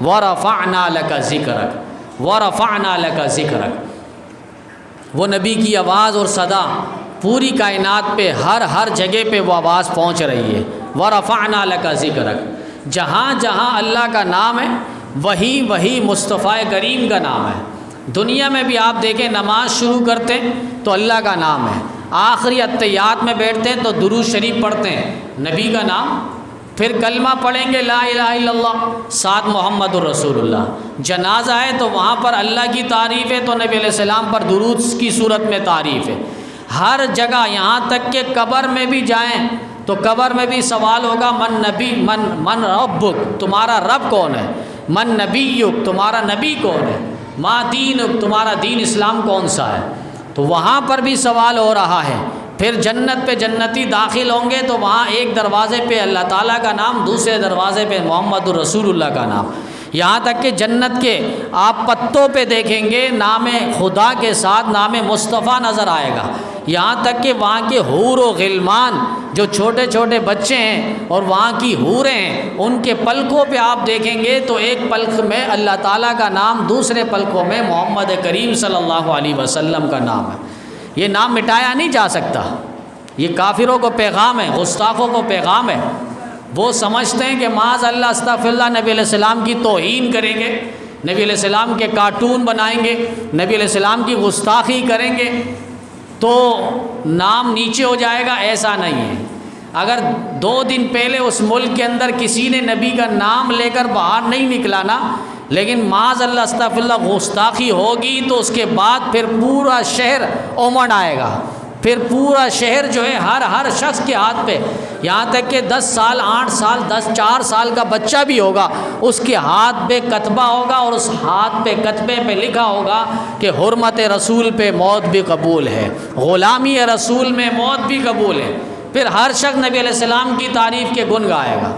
وَرَفَعْنَا لَكَ ذِكْرَكَ وَرَفَعْنَا لَكَ ذِكْرَكَ۔ وہ نبی کی آواز اور صدا پوری کائنات پہ ہر جگہ پہ وہ آواز پہنچ رہی ہے۔ وَرَفَعْنَا لَكَ ذِكْرَكَ، جہاں جہاں اللہ کا نام ہے وہی مصطفیٰ کریم کا نام ہے۔ دنیا میں بھی آپ دیکھیں نماز شروع کرتے ہیں تو اللہ کا نام ہے، آخری اتحیات میں بیٹھتے ہیں تو درود شریف پڑھتے ہیں، نبی کا نام، پھر کلمہ پڑھیں گے لا الہ الا اللہ، ساتھ محمد الرسول اللہ۔ جنازہ ہے تو وہاں پر اللہ کی تعریف ہے تو نبی علیہ السلام پر درود کی صورت میں تعریف ہے۔ ہر جگہ، یہاں تک کہ قبر میں بھی جائیں تو قبر میں بھی سوال ہوگا من ربک، تمہارا رب کون ہے، من نبیک، تمہارا نبی کون ہے، ما دینک، تمہارا دین اسلام کون سا ہے، تو وہاں پر بھی سوال ہو رہا ہے۔ پھر جنت پہ جنتی داخل ہوں گے تو وہاں ایک دروازے پہ اللہ تعالیٰ کا نام، دوسرے دروازے پہ محمد الرسول اللہ کا نام، یہاں تک کہ جنت کے آپ پتوں پہ دیکھیں گے نام خدا کے ساتھ نام مصطفیٰ نظر آئے گا، یہاں تک کہ وہاں کے حور و غلمان جو چھوٹے چھوٹے بچے ہیں اور وہاں کی حوریں ہیں، ان کے پلکوں پہ آپ دیکھیں گے تو ایک پلک میں اللہ تعالیٰ کا نام، دوسرے پلکوں میں محمد کریم صلی اللہ علیہ وسلم کا نام ہے۔ یہ نام مٹایا نہیں جا سکتا، یہ کافروں کو پیغام ہے، گستاخوں کو پیغام ہے۔ وہ سمجھتے ہیں کہ معاذ اللہ استغفر اللہ نبی علیہ السلام کی توہین کریں گے، نبی علیہ السلام کے کارٹون بنائیں گے، نبی علیہ السلام کی گستاخی کریں گے تو نام نیچے ہو جائے گا، ایسا نہیں ہے۔ اگر 2 دن پہلے اس ملک کے اندر کسی نے نبی کا نام لے کر باہر نہیں نکلا نا، لیکن معاذ اللہ استغفر اللہ گستاخی ہوگی تو اس کے بعد پھر پورا شہر امڑ آئے گا، پھر پورا شہر جو ہے ہر شخص کے ہاتھ پہ، یہاں تک کہ 10 سال 8 سال 4 سال کا بچہ بھی ہوگا، اس کے ہاتھ پہ کتبہ ہوگا، اور اس ہاتھ پہ کتبے پہ لکھا ہوگا کہ حرمت رسول پہ موت بھی قبول ہے، غلامی رسول میں موت بھی قبول ہے۔ پھر ہر شخص نبی علیہ السلام کی تعریف کے گن گائے گا۔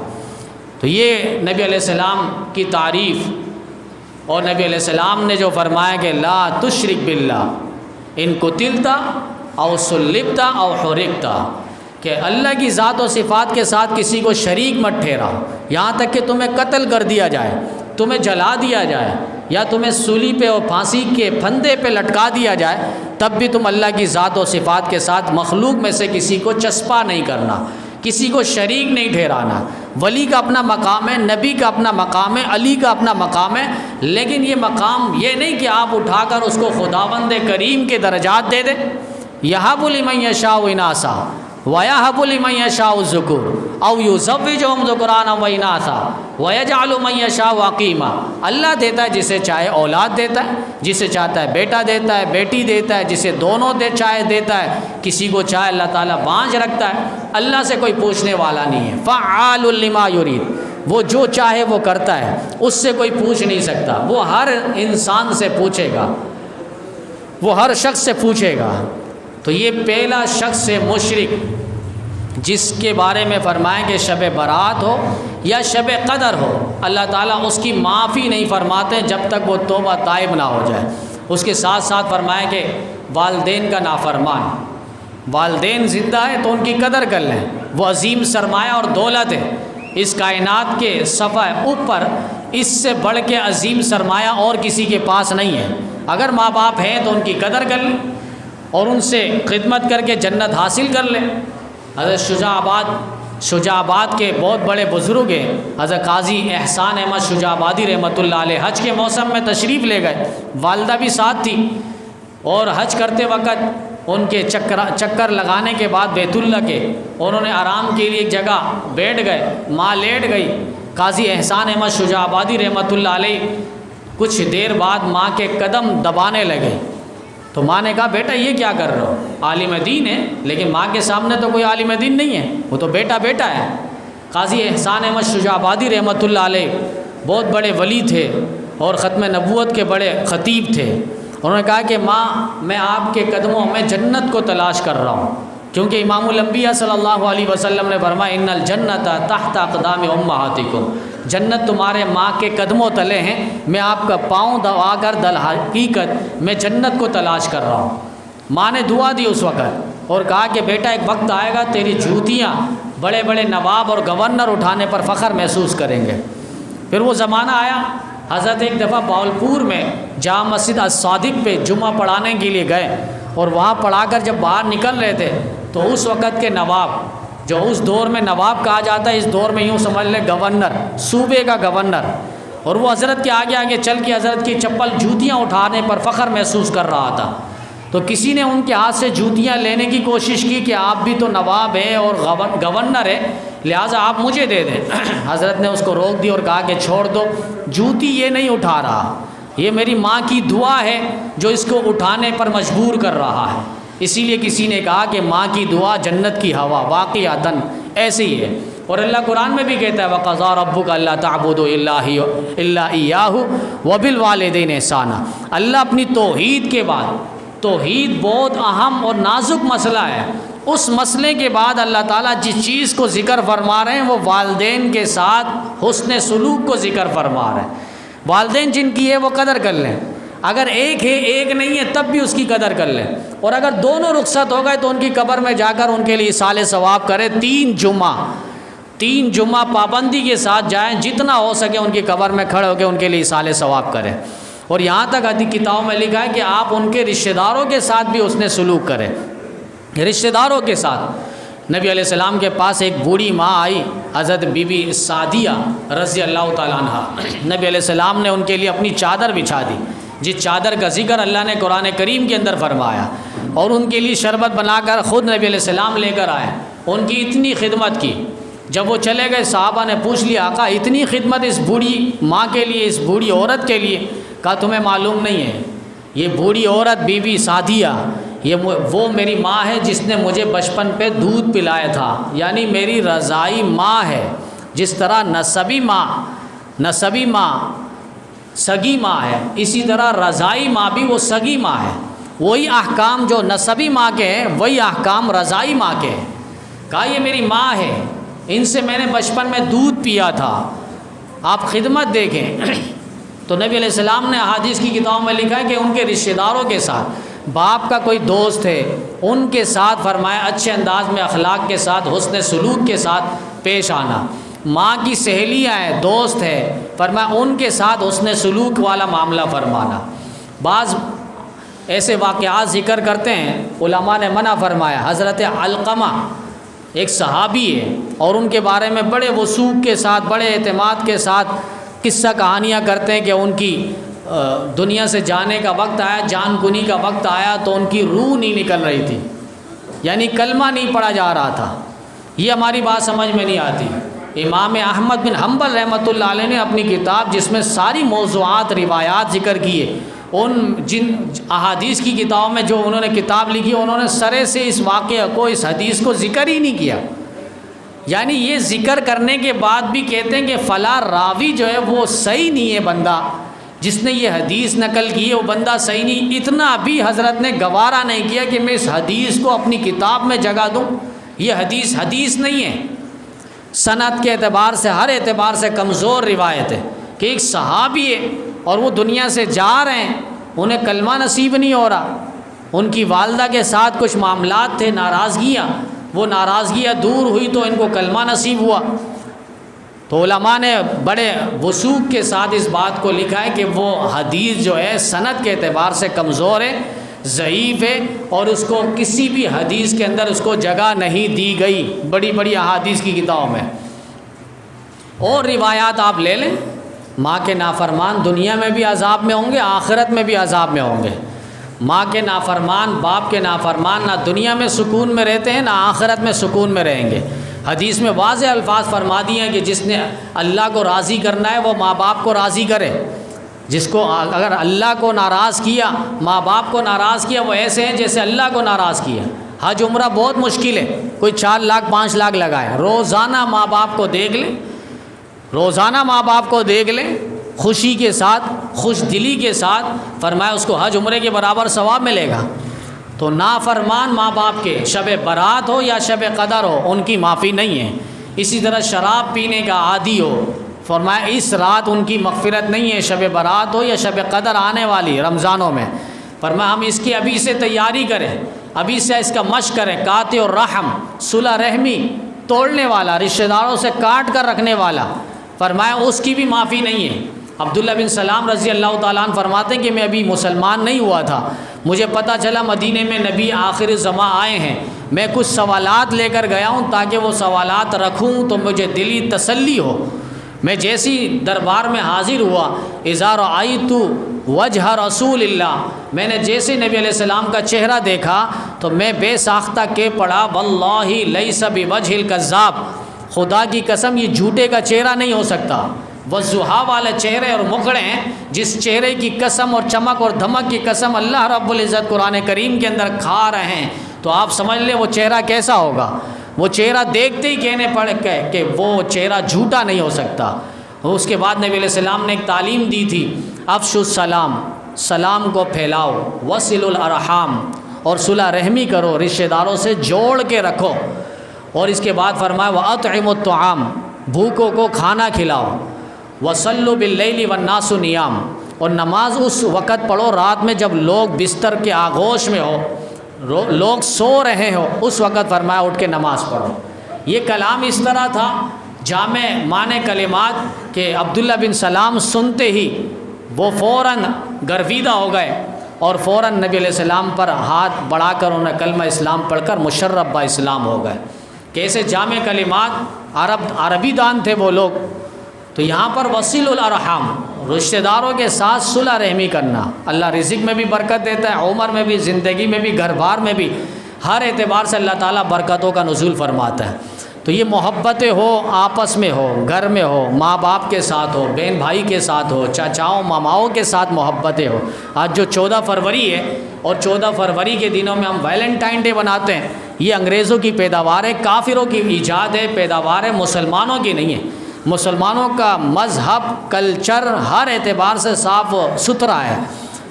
تو یہ نبی علیہ السلام کی تعریف، اور نبی علیہ السلام نے جو فرمایا کہ لا تشرک باللہ ان قتلتا او سلبتا او حرقتا، کہ اللہ کی ذات و صفات کے ساتھ کسی کو شریک مت ٹھہرا، یہاں تک کہ تمہیں قتل کر دیا جائے، تمہیں جلا دیا جائے، یا تمہیں سولی پہ اور پھانسی کے پھندے پہ لٹکا دیا جائے، تب بھی تم اللہ کی ذات و صفات کے ساتھ مخلوق میں سے کسی کو چسپاں نہیں کرنا، کسی کو شریک نہیں ٹھہرانا۔ ولی کا اپنا مقام ہے، نبی کا اپنا مقام ہے، علی کا اپنا مقام ہے، لیکن یہ مقام یہ نہیں کہ آپ اٹھا کر اس کو خداوند کریم کے درجات دے دیں۔ یہب لمن یشاء اناثا ویہب لمن یشاء الذکور او یزوجہم ذکرانا واناثا ویجعل من یشاء عقیما، اللہ دیتا ہے جسے چاہے اولاد دیتا ہے، جسے چاہتا ہے بیٹا دیتا ہے، بیٹی دیتا ہے، جسے دونوں چاہے دیتا ہے، کسی کو چاہے اللہ تعالیٰ بانجھ رکھتا ہے۔ اللہ سے کوئی پوچھنے والا نہیں ہے، فعال لما یرید، وہ جو چاہے وہ کرتا ہے، اس سے کوئی پوچھ نہیں سکتا، وہ ہر انسان سے پوچھے گا، وہ ہر شخص سے پوچھے گا۔ تو یہ پہلا شخص ہے مشرک، جس کے بارے میں فرمائیں کہ شب برات ہو یا شب قدر ہو، اللہ تعالیٰ اس کی معافی نہیں فرماتے جب تک وہ توبہ تائب نہ ہو جائے۔ اس کے ساتھ ساتھ فرمائیں کہ والدین کا نافرمان، والدین زندہ ہے تو ان کی قدر کر لیں، وہ عظیم سرمایہ اور دولت ہے، اس کائنات کے صفحہ اوپر اس سے بڑھ کے عظیم سرمایہ اور کسی کے پاس نہیں ہے۔ اگر ماں باپ ہیں تو ان کی قدر کر لیں اور ان سے خدمت کر کے جنت حاصل کر لیں۔ حضرت شجاع آباد کے بہت بڑے بزرگ ہیں، حضرت قاضی احسان احمد شجاع آبادی رحمۃ اللہ علیہ، حج کے موسم میں تشریف لے گئے، والدہ بھی ساتھ تھی، اور حج کرتے وقت ان کے چکر لگانے کے بعد بیت اللہ کے انہوں نے آرام کے لیے ایک جگہ بیٹھ گئے، ماں لیٹ گئی، قاضی احسان احمد شجاع آبادی رحمۃ اللہ علیہ کچھ دیر بعد ماں کے قدم دبانے لگے، تو ماں نے کہا بیٹا یہ کیا کر رہے ہو؟ عالم دین ہے، لیکن ماں کے سامنے تو کوئی عالم دین نہیں ہے، وہ تو بیٹا ہے۔ قاضی احسان احمد شجاع آبادی رحمۃ اللہ علیہ بہت بڑے ولی تھے اور ختم نبوت کے بڑے خطیب تھے، انہوں نے کہا کہ ماں میں آپ کے قدموں میں جنت کو تلاش کر رہا ہوں، کیونکہ امام الانبیاء صلی اللہ علیہ وسلم نے فرمایا ان الجنت تحت اقدام امہاتکم، جنت تمہارے ماں کے قدموں تلے ہیں، میں آپ کا پاؤں دبا کر در حقیقت میں جنت کو تلاش کر رہا ہوں۔ ماں نے دعا دی اس وقت اور کہا کہ بیٹا ایک وقت آئے گا تیری جوتیاں بڑے بڑے نواب اور گورنر اٹھانے پر فخر محسوس کریں گے۔ پھر وہ زمانہ آیا، حضرت ایک دفعہ باولپور میں جامع مسجد الصادق پہ جمعہ پڑھانے کے لیے گئے، اور وہاں پڑھا کر جب باہر نکل رہے تھے تو اس وقت کے نواب، جو اس دور میں نواب کہا جاتا ہے، اس دور میں یوں سمجھ لیں گورنر، صوبے کا گورنر، اور وہ حضرت کے آگے آگے چل کے حضرت کی چپل جوتیاں اٹھانے پر فخر محسوس کر رہا تھا۔ تو کسی نے ان کے ہاتھ سے جوتیاں لینے کی کوشش کی کہ آپ بھی تو نواب ہیں اور گورنر ہیں، لہٰذا آپ مجھے دے دیں۔ حضرت نے اس کو روک دی اور کہا کہ چھوڑ دو، جوتی یہ نہیں اٹھا رہا، یہ میری ماں کی دعا ہے جو اس کو اٹھانے پر مجبور کر رہا ہے۔ اسی لیے کسی نے کہا کہ ماں کی دعا جنت کی ہوا، واقعتاً ایسے ہی ہے۔ اور اللہ قرآن میں بھی کہتا ہے وَقَضَىٰ رَبُّكَ أَلَّا تَعْبُدُوا إِلَّا إِيَّاهُ وَبِالْوَالِدَيْنِ إِحْسَانًا، اللہ اپنی توحید کے بعد، توحید بہت اہم اور نازک مسئلہ ہے، اس مسئلے کے بعد اللہ تعالیٰ جس چیز کو ذکر فرما رہے ہیں وہ والدین کے ساتھ حسن سلوک کو ذکر فرما رہے ہیں۔ والدین جن کی ہے وہ قدر کر لیں، اگر ایک ہے ایک نہیں ہے تب بھی اس کی قدر کر لیں، اور اگر دونوں رخصت ہو گئے تو ان کی قبر میں جا کر ان کے لیے ایصال ثواب کرے، 3 جمعہ پابندی کے ساتھ جائیں، جتنا ہو سکے ان کی قبر میں کھڑے ہو کے ان کے لیے ایصال ثواب کریں۔ اور یہاں تک حدیث کتابوں میں لکھا ہے کہ آپ ان کے رشتہ داروں کے ساتھ بھی اس نے سلوک کرے، رشتہ داروں کے ساتھ۔ نبی علیہ السلام کے پاس ایک بوڑھی ماں آئی، حضرت بی بی سعدیہ رضی اللہ تعالیٰ عنہ، نبی علیہ السلام نے ان کے لیے اپنی چادر بچھا دی، جس چادر کا ذکر اللہ نے قرآن کریم کے اندر فرمایا، اور ان کے لیے شربت بنا کر خود نبی علیہ السلام لے کر آئے، ان کی اتنی خدمت کی۔ جب وہ چلے گئے صحابہ نے پوچھ لیا آقا اتنی خدمت اس بوڑھی ماں کے لیے، اس بوڑھی عورت کے لیے؟ کہا تمہیں معلوم نہیں ہے، یہ بوڑھی عورت بی بی سعدیہ یہ وہ میری ماں ہے جس نے مجھے بچپن پہ دودھ پلایا تھا، یعنی میری رضائی ماں ہے۔ جس طرح نسبی ماں سگی ماں ہے، اسی طرح رضائی ماں بھی وہ سگی ماں ہے۔ وہی احکام جو نسبی ماں کے ہیں وہی احکام رضائی ماں کے ہیں۔ کہا یہ میری ماں ہے، ان سے میں نے بچپن میں دودھ پیا تھا۔ آپ خدمت دیکھیں تو نبی علیہ السلام نے احادیث کی کتابوں میں لکھا ہے کہ ان کے رشتہ داروں کے ساتھ، باپ کا کوئی دوست ہے ان کے ساتھ فرمایا اچھے انداز میں اخلاق کے ساتھ حسن سلوک کے ساتھ پیش آنا۔ ماں کی سہیلیاں ہیں، دوست ہے، فرمایا ان کے ساتھ حسن سلوک والا معاملہ فرمانا۔ بعض ایسے واقعات ذکر کرتے ہیں، علماء نے منع فرمایا۔ حضرت علقمہ ایک صحابی ہے اور ان کے بارے میں بڑے وثوق کے ساتھ، بڑے اعتماد کے ساتھ قصہ کہانیاں کرتے ہیں کہ ان کی دنیا سے جانے کا وقت آیا، جان کنی کا وقت آیا تو ان کی روح نہیں نکل رہی تھی، یعنی کلمہ نہیں پڑھا جا رہا تھا۔ یہ ہماری بات سمجھ میں نہیں آتی۔ امام احمد بن حنبل رحمۃ اللہ علیہ نے اپنی کتاب جس میں ساری موضوعات روایات ذکر کیے، ان جن احادیث کی کتابوں میں جو انہوں نے کتاب لکھی انہوں نے سرے سے اس واقعہ کو، اس حدیث کو ذکر ہی نہیں کیا۔ یعنی یہ ذکر کرنے کے بعد بھی کہتے ہیں کہ فلاں راوی جو ہے وہ صحیح نہیں ہے، بندہ جس نے یہ حدیث نقل کی ہے وہ بندہ صحیح نہیں۔ اتنا بھی حضرت نے گوارا نہیں کیا کہ میں اس حدیث کو اپنی کتاب میں جگہ دوں۔ یہ حدیث نہیں ہے، سند کے اعتبار سے، ہر اعتبار سے کمزور روایت ہے کہ ایک صحابی ہے اور وہ دنیا سے جا رہے ہیں، انہیں کلمہ نصیب نہیں ہو رہا، ان کی والدہ کے ساتھ کچھ معاملات تھے، ناراضگیاں، وہ ناراضگیاں دور ہوئی تو ان کو کلمہ نصیب ہوا۔ تو علماء نے بڑے وثوق کے ساتھ اس بات کو لکھا ہے کہ وہ حدیث جو ہے سند کے اعتبار سے کمزور ہے، ضعیف ہے، اور اس کو کسی بھی حدیث کے اندر اس کو جگہ نہیں دی گئی بڑی بڑی احادیث کی کتابوں میں۔ اور روایات آپ لے لیں، ماں کے نافرمان دنیا میں بھی عذاب میں ہوں گے، آخرت میں بھی عذاب میں ہوں گے۔ ماں کے نافرمان، باپ کے نافرمان نہ دنیا میں سکون میں رہتے ہیں نہ آخرت میں سکون میں رہیں گے۔ حدیث میں واضح الفاظ فرما دیے ہیں کہ جس نے اللہ کو راضی کرنا ہے وہ ماں باپ کو راضی کرے۔ جس کو اگر اللہ کو ناراض کیا، ماں باپ کو ناراض کیا، وہ ایسے ہیں جیسے اللہ کو ناراض کیا۔ حج عمرہ بہت مشکل ہے، کوئی 4 لاکھ 5 لاکھ لگائے، روزانہ ماں باپ کو دیکھ لیں، روزانہ ماں باپ کو دیکھ لیں خوشی کے ساتھ، خوش دلی کے ساتھ، فرمایا اس کو حج عمرے کے برابر ثواب ملے گا۔ تو نافرمان ماں باپ کے شب برات ہو یا شب قدر ہو ان کی معافی نہیں ہے۔ اسی طرح شراب پینے کا عادی ہو، فرمایا اس رات ان کی مغفرت نہیں ہے، شب برات ہو یا شب قدر آنے والی رمضانوں میں۔ فرمایا ہم اس کی ابھی سے تیاری کریں، ابھی سے اس کا مشق کریں۔ قاطع الرحم، صلہ رحمی توڑنے والا، رشتہ داروں سے کاٹ کر رکھنے والا، فرمایا اس کی بھی معافی نہیں ہے۔ عبداللہ بن سلام رضی اللہ تعالیٰ عنہ فرماتے ہیں کہ میں ابھی مسلمان نہیں ہوا تھا، مجھے پتہ چلا مدینے میں نبی آخر زماں آئے ہیں، میں کچھ سوالات لے کر گیا ہوں تاکہ وہ سوالات رکھوں تو مجھے دلی تسلی ہو۔ میں جیسی دربار میں حاضر ہوا، اذا رأیت وجہ رسول اللہ، میں نے جیسے نبی علیہ السلام کا چہرہ دیکھا تو میں بے ساختہ کہہ پڑا واللہ لیس بوجہ الکذاب، خدا کی قسم یہ جھوٹے کا چہرہ نہیں ہو سکتا۔ وضحا والے چہرے اور مکھڑے ہیں، جس چہرے کی قسم اور چمک اور دھمک کی قسم اللہ رب العزت قرآن کریم کے اندر کھا رہے ہیں، تو آپ سمجھ لیں وہ چہرہ کیسا ہوگا۔ وہ چہرہ دیکھتے ہی کہنے پڑے کہ وہ چہرہ جھوٹا نہیں ہو سکتا۔ اس کے بعد نبی علیہ السلام نے ایک تعلیم دی تھی، افشوا السلام، سلام کو پھیلاؤ، وصلوا الارحام، اور صلہ رحمی کرو، رشتہ داروں سے جوڑ کے رکھو۔ اور اس کے بعد فرمایا وَأَطْعِمُوا الطَّعَامَ، بھوکوں کو کھانا کھلاؤ، وَصَلُّوا بِاللَّيْلِ وَالنَّاسُ نِيَامٌ، اور نماز اس وقت پڑھو رات میں جب لوگ بستر کے آغوش میں ہو، لوگ سو رہے ہو، اس وقت فرمایا اٹھ کے نماز پڑھو۔ یہ کلام اس طرح تھا جامع معنی کلمات کہ عبداللہ بن سلام سنتے ہی وہ فوراً گرویدہ ہو گئے اور فوراً نبی علیہ السلام پر ہاتھ بڑھا کر انہیں کلمہ اسلام پڑھ کر مشرف با اسلام ہو گئے۔ کیسے جامع کلمات، عربی دان تھے وہ لوگ۔ تو یہاں پر وصل الارحام، رشتہ داروں کے ساتھ صلح رحمی کرنا، اللہ رزق میں بھی برکت دیتا ہے، عمر میں بھی، زندگی میں بھی، گھر بار میں بھی، ہر اعتبار سے اللہ تعالیٰ برکتوں کا نزول فرماتا ہے۔ تو یہ محبتیں ہو، آپس میں ہو، گھر میں ہو، ماں باپ کے ساتھ ہو، بہن بھائی کے ساتھ ہو، چاچاؤں ماماؤں کے ساتھ محبتیں ہو۔ آج جو 14 فروری ہے اور 14 فروری کے دنوں میں ہم ویلنٹائن ڈے مناتے ہیں، یہ انگریزوں کی پیداوار ہے، کافروں کی ایجاد ہے، پیداوار ہے، مسلمانوں کی نہیں ہے۔ مسلمانوں کا مذہب، کلچر ہر اعتبار سے صاف ستھرا ہے،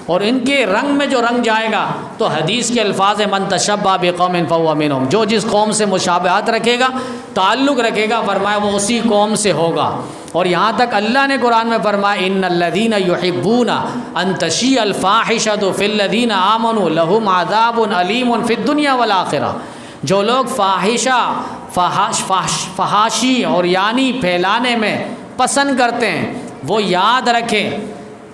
اور ان کے رنگ میں جو رنگ جائے گا تو حدیث کے الفاظ ہیں من تشبہ بقوم فہو منہم، جو جس قوم سے مشابہت رکھے گا، تعلق رکھے گا، فرمایا وہ اسی قوم سے ہوگا۔ اور یہاں تک اللہ نے قرآن میں فرمایا ان الذین یحبون ان تشیع الفاحشۃ فی الذین آمنوا لہم عذاب علیم فی الدنیا والآخرہ، جو لوگ فحاشی اور یعنی پھیلانے میں پسند کرتے ہیں، وہ یاد رکھیں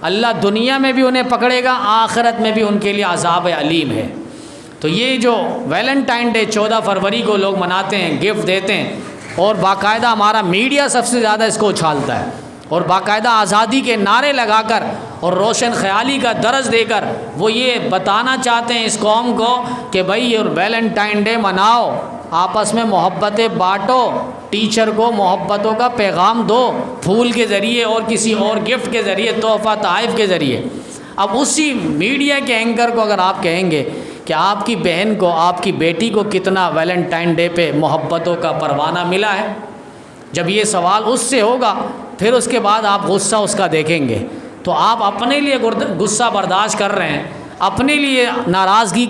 اللہ دنیا میں بھی انہیں پکڑے گا، آخرت میں بھی ان کے لیے عذاب علیم ہے۔ تو یہ جو ویلنٹائن ڈے 14 فروری کو لوگ مناتے ہیں، گفٹ دیتے ہیں، اور باقاعدہ ہمارا میڈیا سب سے زیادہ اس کو اچھالتا ہے، اور باقاعدہ آزادی کے نعرے لگا کر اور روشن خیالی کا درس دے کر وہ یہ بتانا چاہتے ہیں اس قوم کو کہ بھائی یہ ویلنٹائن ڈے مناؤ، آپس میں محبتیں بانٹو، ٹیچر کو محبتوں کا پیغام دو، پھول کے ذریعے اور کسی اور گفٹ کے ذریعے، تحفہ تحائف کے ذریعے۔ اب اسی میڈیا کے اینکر کو اگر آپ کہیں گے کہ آپ کی بہن کو، آپ کی بیٹی کو کتنا ویلنٹائن ڈے پہ محبتوں کا پروانہ ملا ہے، جب یہ سوال اس سے ہوگا پھر اس کے بعد آپ غصہ اس کا دیکھیں گے، تو آپ اپنے لیے غصہ برداشت کر رہے ہیں، اپنے لیے ناراضگی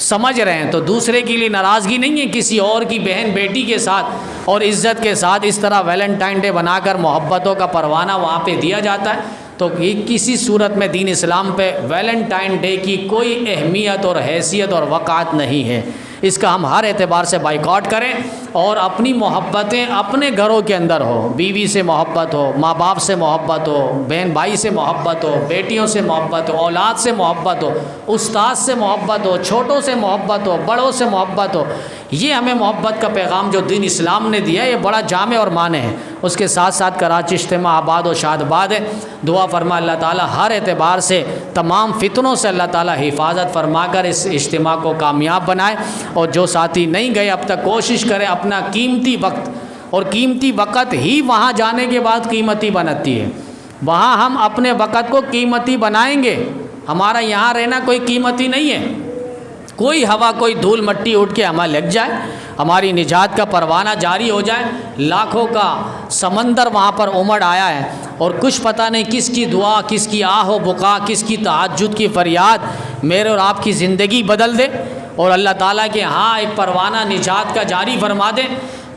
سمجھ رہے ہیں، تو دوسرے کے لیے ناراضگی نہیں ہے، کسی اور کی بہن بیٹی کے ساتھ اور عزت کے ساتھ اس طرح ویلنٹائن ڈے بنا کر محبتوں کا پروانہ وہاں پہ دیا جاتا ہے۔ تو یہ کسی صورت میں دین اسلام پہ ویلنٹائن ڈے کی کوئی اہمیت اور حیثیت اور وقعت نہیں ہے، اس کا ہم ہر اعتبار سے بائیکاٹ کریں، اور اپنی محبتیں اپنے گھروں کے اندر ہو، بیوی سے محبت ہو، ماں باپ سے محبت ہو، بہن بھائی سے محبت ہو، بیٹیوں سے محبت ہو، اولاد سے محبت ہو، استاد سے محبت ہو، چھوٹوں سے محبت ہو، بڑوں سے محبت ہو۔ یہ ہمیں محبت کا پیغام جو دین اسلام نے دیا ہے یہ بڑا جامع اور معنی ہے۔ اس کے ساتھ ساتھ کراچی اجتماع آباد و شاد باد ہے، دعا فرما اللہ تعالیٰ ہر اعتبار سے تمام فتنوں سے اللہ تعالیٰ حفاظت فرما کر اس اجتماع کو کامیاب بنائے، اور جو ساتھی نہیں گئے اب تک کوشش کریں اپنا قیمتی وقت، اور قیمتی وقت ہی وہاں جانے کے بعد قیمتی بنتی ہے، وہاں ہم اپنے وقت کو قیمتی بنائیں گے، ہمارا یہاں رہنا کوئی قیمتی نہیں ہے، کوئی ہوا کوئی دھول مٹی اٹھ کے ہمیں لگ جائے، ہماری نجات کا پروانہ جاری ہو جائے، لاکھوں کا سمندر وہاں پر امڑ آیا ہے، اور کچھ پتہ نہیں کس کی دعا، کس کی آہ و بکا، کس کی تہجد کی فریاد میرے اور آپ کی زندگی بدل دے، اور اللہ تعالیٰ کے ہاں ایک پروانہ نجات کا جاری فرما دے۔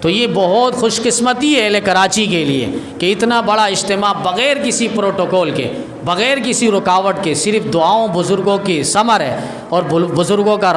تو یہ بہت خوش قسمتی ہے اہل کراچی کے لیے کہ اتنا بڑا اجتماع بغیر کسی پروٹوکول کے، بغیر کسی رکاوٹ کے، صرف دعاؤں بزرگوں کی ثمر ہے، اور بزرگوں کا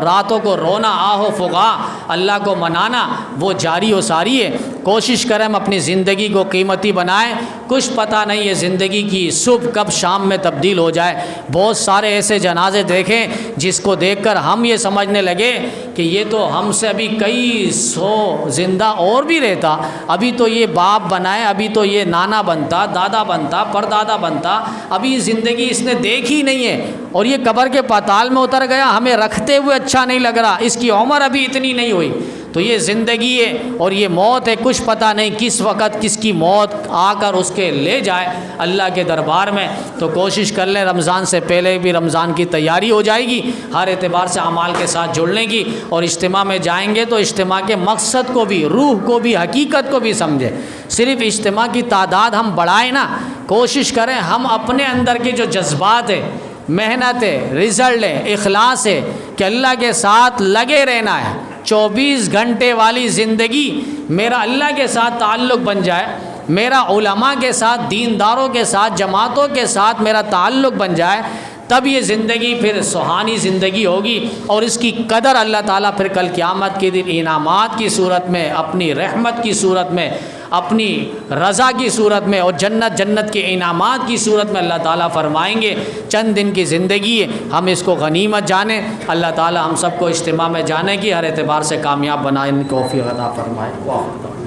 راتوں کو رونا، آہ و فغا، اللہ کو منانا وہ جاری و ساری ہے۔ کوشش کریں ہم اپنی زندگی کو قیمتی بنائیں، کچھ پتہ نہیں ہے زندگی کی صبح کب شام میں تبدیل ہو جائے۔ بہت سارے ایسے جنازے دیکھیں جس کو دیکھ کر ہم یہ سمجھنے لگے کہ یہ تو ہم سے ابھی کئی سو زندہ اور بھی رہتا، ابھی تو یہ باپ بنائے، ابھی تو یہ نانا بنتا، دادا بنتا، پردادا بنتا، ابھی زندگی اس نے دیکھی نہیں ہے، اور یہ قبر کے پاتال میں اتر گیا، ہمیں رکھتے ہوئے اچھا نہیں لگ رہا، اس کی عمر ابھی اتنی نہیں ہوئی۔ تو یہ زندگی ہے اور یہ موت ہے، کچھ پتہ نہیں کس وقت کس کی موت آ کر اس کے لے جائے اللہ کے دربار میں۔ تو کوشش کر لیں رمضان سے پہلے بھی رمضان کی تیاری ہو جائے گی، ہر اعتبار سے اعمال کے ساتھ جڑنے کی، اور اجتماع میں جائیں گے تو اجتماع کے مقصد کو بھی، روح کو بھی، حقیقت کو بھی سمجھیں۔ صرف اجتماع کی تعداد ہم بڑھائیں نا، کوشش کریں ہم اپنے اندر کے جو جذبات ہیں، محنت ہے، رزلٹ ہے، اخلاص ہے کہ اللہ کے ساتھ لگے رہنا ہے، 24 گھنٹے والی زندگی میرا اللہ کے ساتھ تعلق بن جائے، میرا علماء کے ساتھ، دینداروں کے ساتھ، جماعتوں کے ساتھ میرا تعلق بن جائے، تب یہ زندگی پھر سہانی زندگی ہوگی، اور اس کی قدر اللہ تعالیٰ پھر کل قیامت کے دن انعامات کی صورت میں، اپنی رحمت کی صورت میں، اپنی رضا کی صورت میں، اور جنت کے انعامات کی صورت میں اللہ تعالیٰ فرمائیں گے۔ چند دن کی زندگی ہے، ہم اس کو غنیمت جانیں، اللہ تعالیٰ ہم سب کو اجتماع میں جانے کی ہر اعتبار سے کامیاب بنائے، ان کو توفیق عطا فرمائے۔